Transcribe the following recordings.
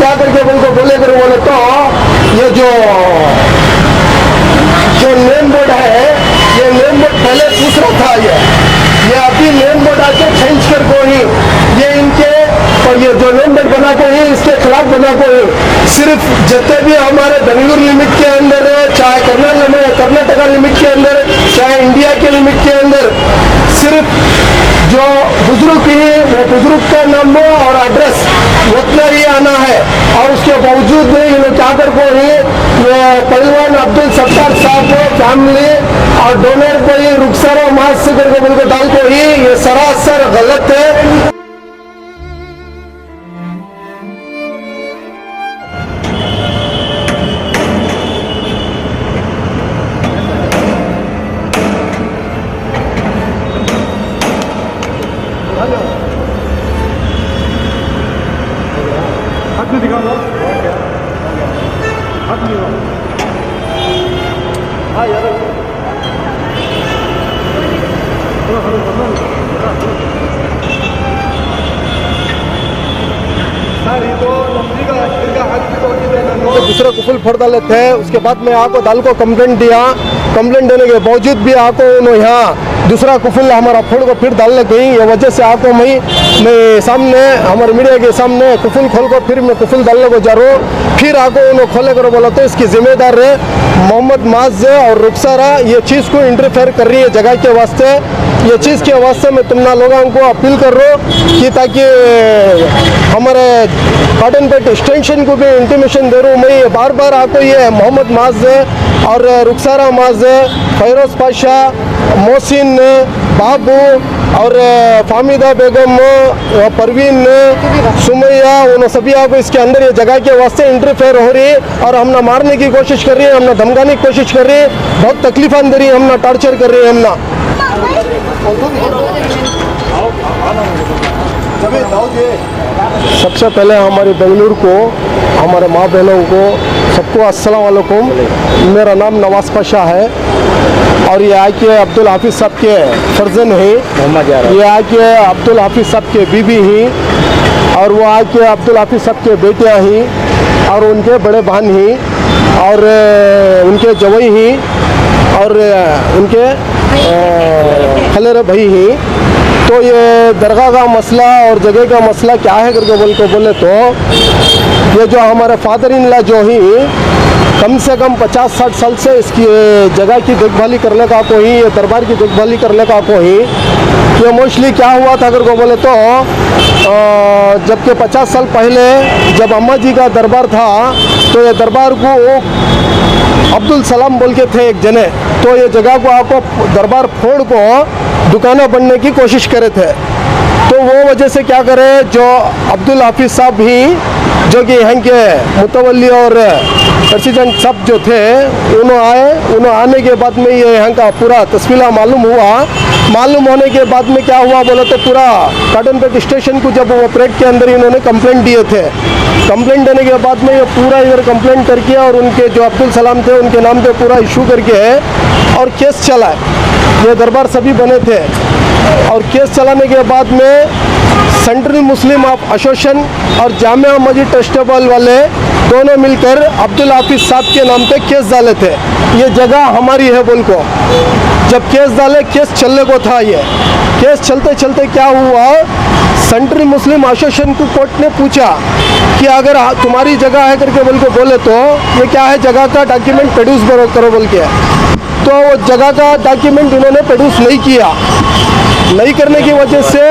क्या करके बोले तो ये जो नेम बोर्ड है, ये नेम बोर्ड पहले दूसरा था। ये अभी नेम बोर्ड आके चेंज कर को ही ये इनके और ये जो नेम बोर्ड बना को ही इसके खिलाफ बना को ही सिर्फ जितने भी हमारे बेंगलुरु लिमिट के अंदर है, चाहे कर्नाटका लिमिट के अंदर, चाहे इंडिया के लिमिट के अंदर, सिर्फ जो बुजुर्ग ही वो बुजुर्ग का नाम और एड्रेस उतना ही आना है। और उसके बावजूद इन्हें क्या कर को ही ये पहलवान अब्दुल सत्तार साहब फैमिली और डोनर को ही रुखसारा मास से करके बोल को डाल को ही ये सरासर गलत है। दूसरा कुफल फोड़ डाले थे। उसके बाद में आको दाल को कंप्लेंट दिया। कंप्लेंट देने के बावजूद भी आको उन्होंने यहाँ दूसरा कुफल हमारा फोड़ को फिर डालने गई। ये वजह से आको मैं सामने हमारे मीडिया के सामने कुफल खोल को फिर मैं कुफल डालने को जा रहा हूँ। फिर आको उन्होंने खोले करो बोला तो इसकी जिम्मेदार है मोहम्मद माज और रुखसारा ये चीज़ को इंटरफेयर कर रही है जगह के वास्ते। ये चीज़ के वास्ते मैं तुम लोगों को अपील कर रहा हूँ कि ताकि हमारे कॉटनपेट एक्सटेंशन को भी इंटीमेशन दे रहा हूँ मैं। बार बार आपको ये मोहम्मद माज और रुखसारा माज, फैरोज पाशा, मोहसिन, बाबू और फामिदा बेगम, परवीन, सुमैया, उन सभी आपको इसके अंदर ये जगह के वास्ते इंटरफेयर हो रही है और हमने मारने की कोशिश कर रही है, हमने धमकाने की कोशिश कर रही है, बहुत तकलीफां दे रही है, हमने टॉर्चर कर रही है हमने। सबसे पहले हमारे बेंगलुरु को, हमारे माँ बहनों को सबको अस्सलाम वालेकुम। मेरा नाम नवाज पाशा है और ये आके अब्दुल हाफिज़ साहब के फर्जन हैं। ये आके अब्दुल हाफिज़ साहब के बीबी ही और वो आके अब्दुल हाफिज़ साहब के बेटियाँ ही और उनके बड़े बहन ही और उनके जवई ही और उनके खलेरे भाई ही। तो ये दरगाह का मसला और जगह का मसला क्या है करके बोले तो ये जो हमारे फादर इन लॉ जो ही कम से कम 50-60 साल से इसकी जगह की देखभाली करने का को ही, ये दरबार की देखभाली करने का को ही। ये मोस्टली क्या हुआ था करके बोले तो जबकि 50 साल पहले जब अम्मा जी का दरबार था तो ये दरबार को अब्दुल सलाम बोल के थे एक जने, तो ये जगह को आपको दरबार फोड़ को दुकानें बनने की कोशिश करे थे। तो वो वजह से क्या करे जो अब्दुल हाफिज़ साहब ही जो कि यहाँ के मुतवल्ली और प्रेसिडेंट साहब जो थे उन्होंने आने के बाद में ये यहाँ का पूरा तस्वीर मालूम हुआ। मालूम होने के बाद में क्या हुआ बोला तो पूरा कॉटनपेट स्टेशन को जब वो परेड के अंदर इन्होंने कंप्लेंट दिए थे। कंप्लेंट देने के बाद में ये पूरा इधर कंप्लेंट करके और उनके जो अब्दुल सलाम थे उनके नाम पे पूरा इशू करके और केस चला। ये दरबार सभी बने थे और केस चलाने के बाद में सेंट्रल मुस्लिम एसोसिएशन और जामिया मस्जिद ट्रस्टेबल वाले दोनों मिलकर अब्दुल हाफिज़ साहब के नाम पे केस डाले थे। ये जगह हमारी है बोल को जब केस डाले, केस चलने को था। ये केस चलते चलते क्या हुआ, सेंट्रल मुस्लिम एसोसिएशन को कोर्ट ने पूछा कि अगर तुम्हारी जगह है करके बोले तो ये क्या है जगह का डॉक्यूमेंट प्रोड्यूस करो बोल के। तो वो जगह का डॉक्यूमेंट इन्होंने प्रोड्यूस नहीं किया। नहीं करने की वजह से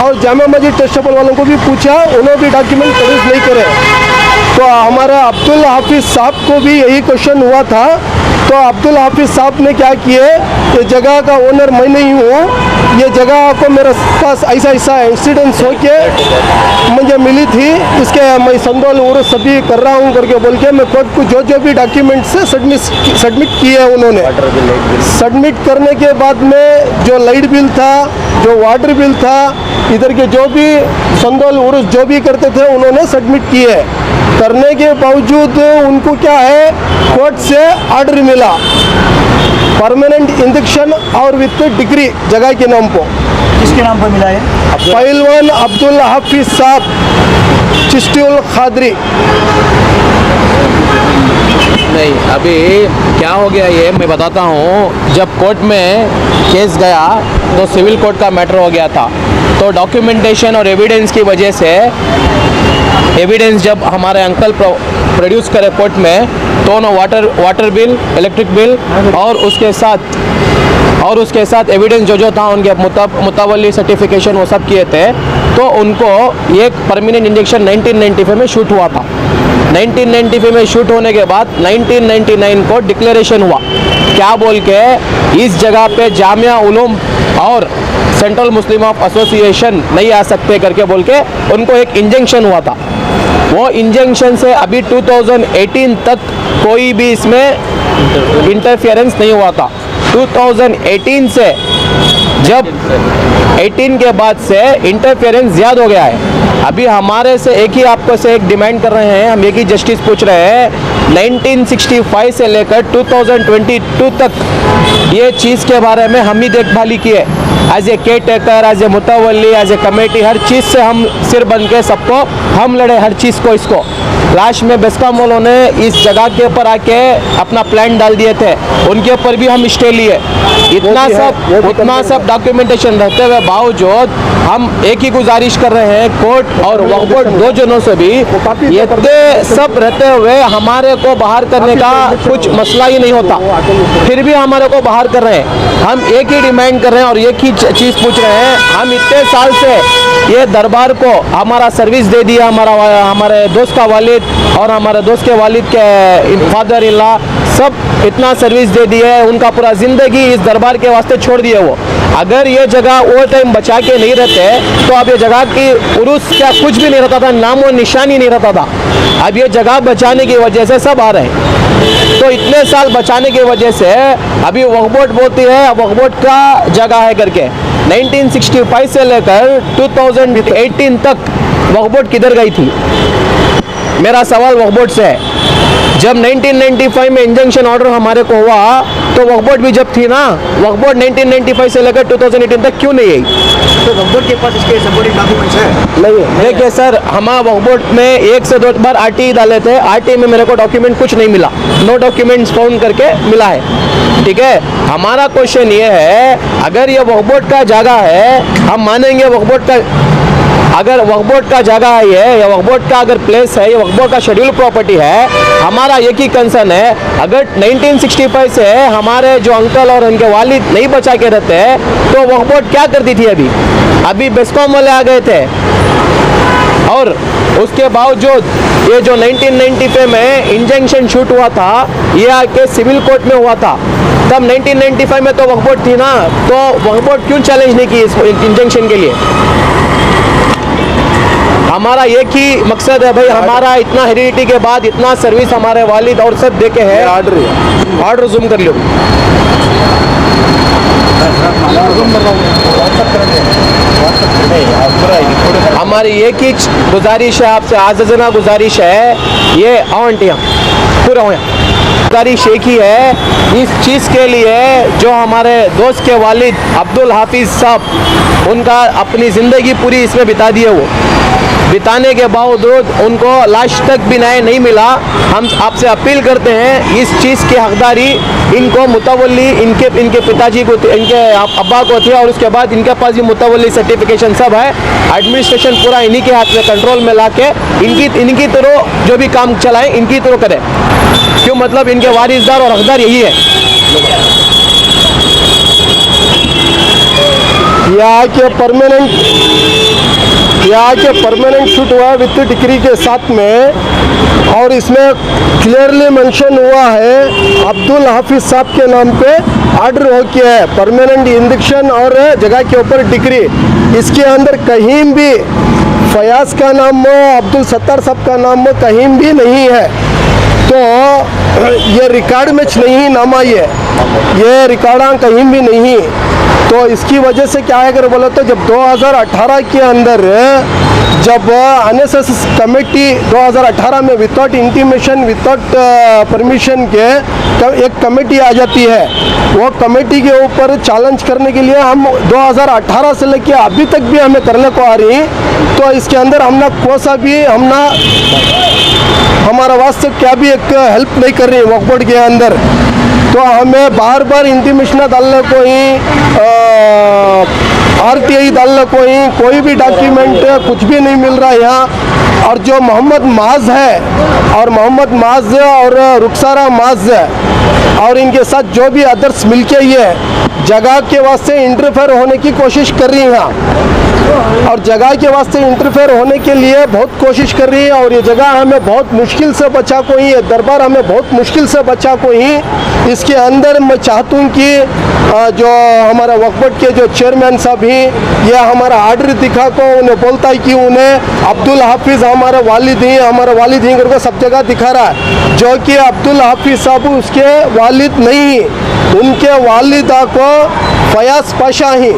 और जामिया मस्जिद ट्रस्टेबल वालों को भी पूछा, उन्होंने भी डॉक्यूमेंट प्रोड्यूस नहीं करे। तो हमारा अब्दुल हाफिज़ साहब को भी यही क्वेश्चन हुआ था। तो अब्दुल हाफिज़ साहब ने क्या किए, ये जगह का ओनर मैं नहीं हूँ, ये जगह को मेरे पास ऐसा इंसिडेंट्स हो के मुझे मिली थी, इसके मैं संदोल और सभी कर रहा हूँ करके बोल के मैं कोर्ट को जो भी डॉक्यूमेंट्स से सबमिट किए उन्होंने। सबमिट करने के बाद में जो लाइट बिल था, जो वाटर बिल था, इधर के जो भी संदोल उर्स जो भी करते थे उन्होंने सबमिट किए। करने के बावजूद उनको क्या है, कोर्ट से ऑर्डर मिला परमानेंट इंजेक्शन और विथ डिग्री जगह के नाम पर। किसके नाम पर मिला है? पहलवान अब्दुल हाफिज़ साहब चिश्ती उल खादरी। नहीं, अभी क्या हो गया ये मैं बताता हूँ। जब कोर्ट में केस गया तो सिविल कोर्ट का मैटर हो गया था, तो डॉक्यूमेंटेशन और एविडेंस की वजह से एविडेंस जब हमारे अंकल प्रोड्यूस करे कोर्ट में, तो उन्होंने वाटर बिल, इलेक्ट्रिक बिल और उसके साथ एविडेंस जो था उनके मुतावली सर्टिफिकेशन वो सब किए थे। तो उनको एक परमानेंट इंजेक्शन 1995 में शूट हुआ था। 1995 में शूट होने के बाद 1999 को डिक्लेरेशन हुआ, क्या बोल के इस जगह पे जामिया उलूम और सेंट्रल मुस्लिम ऑफ एसोसिएशन नहीं आ सकते करके बोल के उनको एक इंजेक्शन हुआ था। वो इंजेक्शन से अभी 2018 तक कोई भी इसमें इंटरफेरेंस नहीं हुआ था। 2018 से जब 18 के बाद से इंटरफेरेंस ज़्यादा हो गया है। अभी हमारे से एक ही आपको से एक डिमांड कर रहे हैं, हम एक ही जस्टिस पूछ रहे हैं। 1965 से लेकर 2022 तक ये चीज़ के बारे में हम ही देखभाली की है। As a caretaker, as a मुतवल्ली, एज ए कमेटी, हर चीज़ से हम सिर बन के सबको हम लड़े, हर चीज़ को। इसको लास्ट में बेस्कॉम वालों ने इस जगह के ऊपर आके अपना प्लान डाल दिए थे, उनके ऊपर भी हम स्टे लिए। उतना सब डॉक्यूमेंटेशन रहते हुए बावजूद हम एक ही गुजारिश कर रहे हैं कोर्ट और वक्फ बोर्ड दो जनों से भी, ये सब रहते हुए हमारे को बाहर करने का कुछ मसला ही नहीं होता, फिर भी हमारे को बाहर कर रहे हैं। हम एक ही डिमांड कर रहे हैं और एक ही चीज़ पूछ रहे हैं। हम इतने साल से ये दरबार को हमारा सर्विस दे दिया, हमारे दोस्त का वालिद और हमारे दोस्त के वालिद के फादर इन लॉ सब इतना सर्विस दे दी है, उनका पूरा ज़िंदगी इस दरबार के वास्ते छोड़ दिए वो। अगर ये जगह वो टाइम बचा के नहीं रहते तो अब ये जगह की उर्स क्या कुछ भी नहीं रहता था, नाम और निशानी नहीं रहता था। अब ये जगह बचाने की वजह से सब आ रहे हैं। तो इतने साल बचाने की वजह से अभी वक्फ बोर्ड बोलती है वक्फ बोर्ड का जगह है करके। 1965 से लेकर 2018 तक वक्फ बोर्ड किधर गई थी? मेरा सवाल वक्फ बोर्ड से है। जब 1995 में इंजंक्शन ऑर्डर हमारे को हुआ तो वक्फ बोर्ड भी जब थी ना, वक्फ बोर्ड 1995 से लेकर 2018 तक क्यों नहीं आई? तो वक्फ बोर्ड के पास इसके सपोर्टिंग डॉक्यूमेंट्स है? नहीं है। देखिए सर, हम वक्फ बोर्ड में 1 से 2 बार आरटीई डाले थे, आरटीई में मेरे को डॉक्यूमेंट कुछ नहीं मिला, नो डॉक्यूमेंट्स फाउंड करके मिला है। ठीक है, हमारा क्वेश्चन ये है, अगर ये वक्फ बोर्ड का जगह है, हम मानेंगे वक्फ बोर्ड का, अगर वक्फ बोर्ड का जगह है ये, या वक्फ बोर्ड का अगर प्लेस है, ये वक्फ बोर्ड का शेड्यूल प्रॉपर्टी है, हमारा एक ही कंसर्न है, अगर 1965 से हमारे जो अंकल और उनके वालिद नहीं बचा के रहते हैं तो वक्फ बोर्ड क्या करती थी? अभी बेस्कॉम वाले आ गए थे और उसके बावजूद ये जो 1995 में इंजंक्शन शूट हुआ था, ये आके सिविल कोर्ट में हुआ था। तब 1995 में तो वक्फ बोर्ड थी ना, तो वक्फ बोर्ड क्यों चैलेंज नहीं की इस इंजंक्शन के लिए? हमारा एक ही मकसद है भाई, हमारा इतना हेरिडिटी के बाद इतना सर्विस हमारे वालिद और सब देके है। ऑर्डर जूम कर लो। हमारी एक ही गुजारिश है आपसे, आज़ाना गुजारिश है, ये आंटियाँ पूरा हो गुजारिश एक ही है इस चीज़ के लिए, जो हमारे दोस्त के वालिद अब्दुल हाफिज़ साहब उनका अपनी ज़िंदगी पूरी इसमें बिता दी है, वो बिताने के बावजूद उनको लास्ट तक भी न्याय नहीं मिला। हम आपसे अपील करते हैं इस चीज़ की हकदारी इनको मुतवल्ली इनके पिताजी को, इनके अब्बा को थी, और उसके बाद इनके पास भी मुतवल्ली सर्टिफिकेशन सब है। एडमिनिस्ट्रेशन पूरा इन्हीं के हाथ में कंट्रोल में ला के इनकी तरह जो भी काम चलाएं इनकी तरह करें। क्यों? मतलब इनके वारिसदार और हकदार यही है। यहाँ के परमानेंट शूट हुआ है विथ डिग्री के साथ में, और इसमें क्लियरली मेंशन हुआ है अब्दुल हाफिज साहब के नाम पे ऑर्डर हो किया है, परमानेंट इंजेक्शन और जगह के ऊपर डिग्री। इसके अंदर कहीं भी फयाज का नाम अब्दुल सत्तार साहब का नाम कहीं भी नहीं है। तो ये रिकॉर्ड में नहीं नामा, ये रिकॉर्ड कहीं भी नहीं। तो इसकी वजह से क्या है अगर बोले तो जब 2018 के अंदर जब एनएसएस कमेटी 2018 में विदाउट इंटीमेशन विदाउट परमिशन के एक कमेटी आ जाती है, वो कमेटी के ऊपर चैलेंज करने के लिए हम 2018 से लेके अभी तक भी हमें करने को आ रही तो इसके अंदर हमने कोसा भी हमने हमारा वास्ते क्या भी एक हेल्प नहीं कर रही वक्फ बोर्ड के अंदर। तो हमें बार बार इंटीमेशन डालने को ही RTI डालने को ही कोई भी डॉक्यूमेंट कुछ भी नहीं मिल रहा है यहाँ। और जो मोहम्मद माज है और मोहम्मद माज और रुखसारा माज और इनके साथ जो भी अदर्स मिलके ये जगह के वास्ते इंटरफेयर होने की कोशिश कर रही हैं और जगह के वास्ते इंटरफेयर होने के लिए बहुत कोशिश कर रही है। और ये जगह हमें बहुत मुश्किल से बचा को ही, ये दरबार हमें बहुत मुश्किल से बचा को ही। इसके अंदर मैं चाहता हूँ कि जो हमारा वक्फ बोर्ड के जो चेयरमैन साहब हैं, यह हमारा आर्डर दिखा को उन्हें बोलता है कि उन्हें अब्दुल हाफिज़ हमारे वालिद ही करके सब जगह दिखा रहा है, जो कि अब्दुल हाफिज़ साहब उसके वालिद नहीं, उनके वालिदा को फयाज पाशा ही,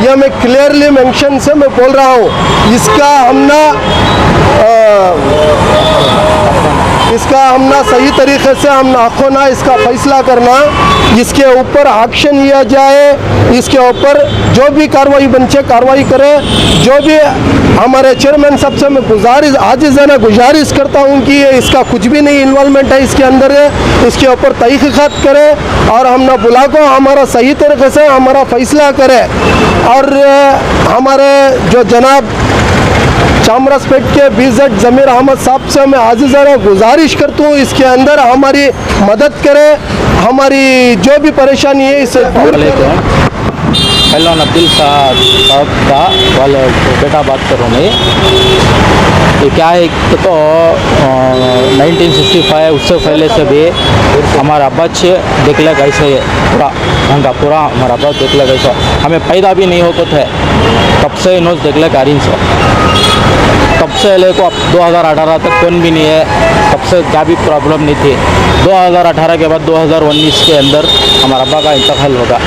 यह मैं क्लियरली मेंशन से मैं बोल रहा हूँ। इसका हमना सही तरीके से हम आँखों ना इसका फैसला करना, इसके ऊपर एक्शन लिया जाए, इसके ऊपर जो भी कार्रवाई बनचे कार्रवाई करे। जो भी हमारे चेयरमैन साहब से मैं गुजारिश करता हूँ कि इसका कुछ भी नहीं इन्वॉल्वमेंट है इसके अंदर, इसके ऊपर तहकीकात करे और हम ना बुला को हमारा सही तरीके से हमारा फैसला करे। और हमारे जो जनाब चामराजपेट के BZ ज़मीर अहमद साहब से मैं आज़िज़ाना गुजारिश करता हूँ इसके अंदर हमारी मदद करें, हमारी जो भी परेशानी है इसे दूर करें। पहलवान अब्दुल साहब का वाले बेटा बात कर रहा हूँ मैं। ये क्या है तो 1965 उससे पहले से भी हमारा अब्बा देख ले कैसे पूरा ढंगा पूरा हमारा अब्बा देख ले कैसा, हमें पैदा भी नहीं होते थे तब से नोज देख ले कारीन से, तब से लेको अब 2018 तक कौन भी नहीं है, तब से क्या भी प्रॉब्लम नहीं थी। 2018 के बाद 2019 के अंदर हमारा अब्बा का इंतकाल होगा,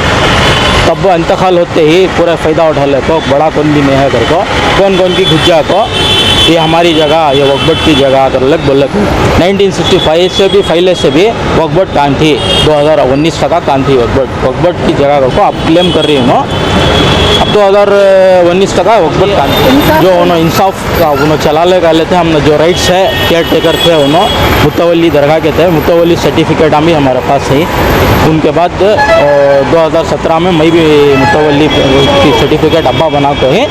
तब वो इंतकाल होते ही पूरा फ़ायदा उठा ले को बड़ा कौन भी नहीं है घर को, कौन कौन की गुज्जा को ये हमारी जगह ये वक्फ बोर्ड की जगह कर लग बोले 1965 से भी पहले से भी वक्फ बोर्ड कान थी, 2019 तक कान थी वक्फ बोर्ड की जगह को आप क्लेम कर रही हूँ। अब 2019 तक वक्फ बोर्ड कान थी, जो उन्होंने इंसाफ का उन्होंने चलाने का लेते हमने जो राइट्स है केयर टेकर थे उन्होंने मुतवली दरगाह के थे, मुतवली सर्टिफिकेट हम भी हमारे पास है। उनके बाद 2017 में मैं भी मुतवली की सर्टिफिकेट अब्बा बना को ही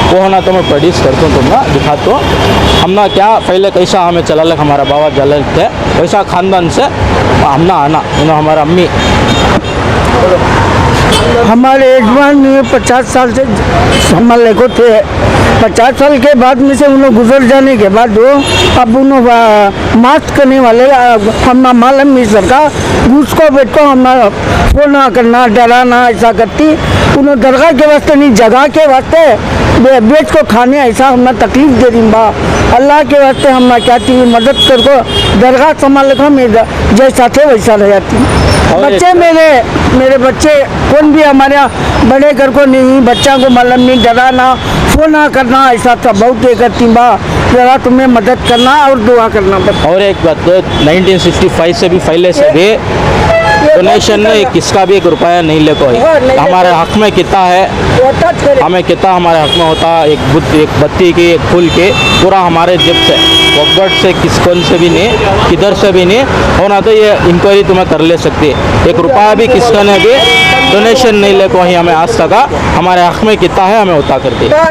वो होना तो मैं प्रोड्यूस करता हूँ, तुमना दिखाता हूँ। हमना क्या पहले कैसा हमें चला लग हमारा बाबा जला थे वैसा ख़ानदान से हमना आना उन्होंने हमारा अम्मी हमारे यजमान में 50 साल से संभालने को थे। 50 साल के बाद में से उन्होंने गुजर जाने के बाद वो अब उन्होंने मास्क करने वाले हम मालूम मिसर का उसको बैठो हम फोन करना डराना ऐसा करती, उन्होंने दरगाह के वास्ते नहीं जगह के वास्ते बेच को खाने ऐसा हमने तकलीफ दे रही बा। अल्लाह के वास्ते हम क्या थी मदद कर को दरगाह संभाल को मैं जैसा थे वैसा रह जाती। बच्चे मेरे बच्चे कौन भी हमारे बड़े घर को नहीं, बच्चा को मालूम नहीं डराना फोन करना ऐसा था बहुत ये करती बा, जरा तुम्हें मदद करना और दुआ करना। और एक बात 1965 से भी पहले से भी डोनेशन ने किसका भी 1 रुपया नहीं ले कोई, हमारे हक में कितना है हमें कितना हमारे हक में होता, एक बत्ती की एक फूल के पूरा हमारे जेब से वक्फ बोर्ड से किस कौन से भी नहीं किधर से भी नहीं होना, तो ये इंक्वायरी तुम्हें कर ले सकती है। 1 रुपया भी किसका ने भी डोनेशन नहीं ले को ही हमें आज तक हमारे हक में कितना है हमें होता करती है।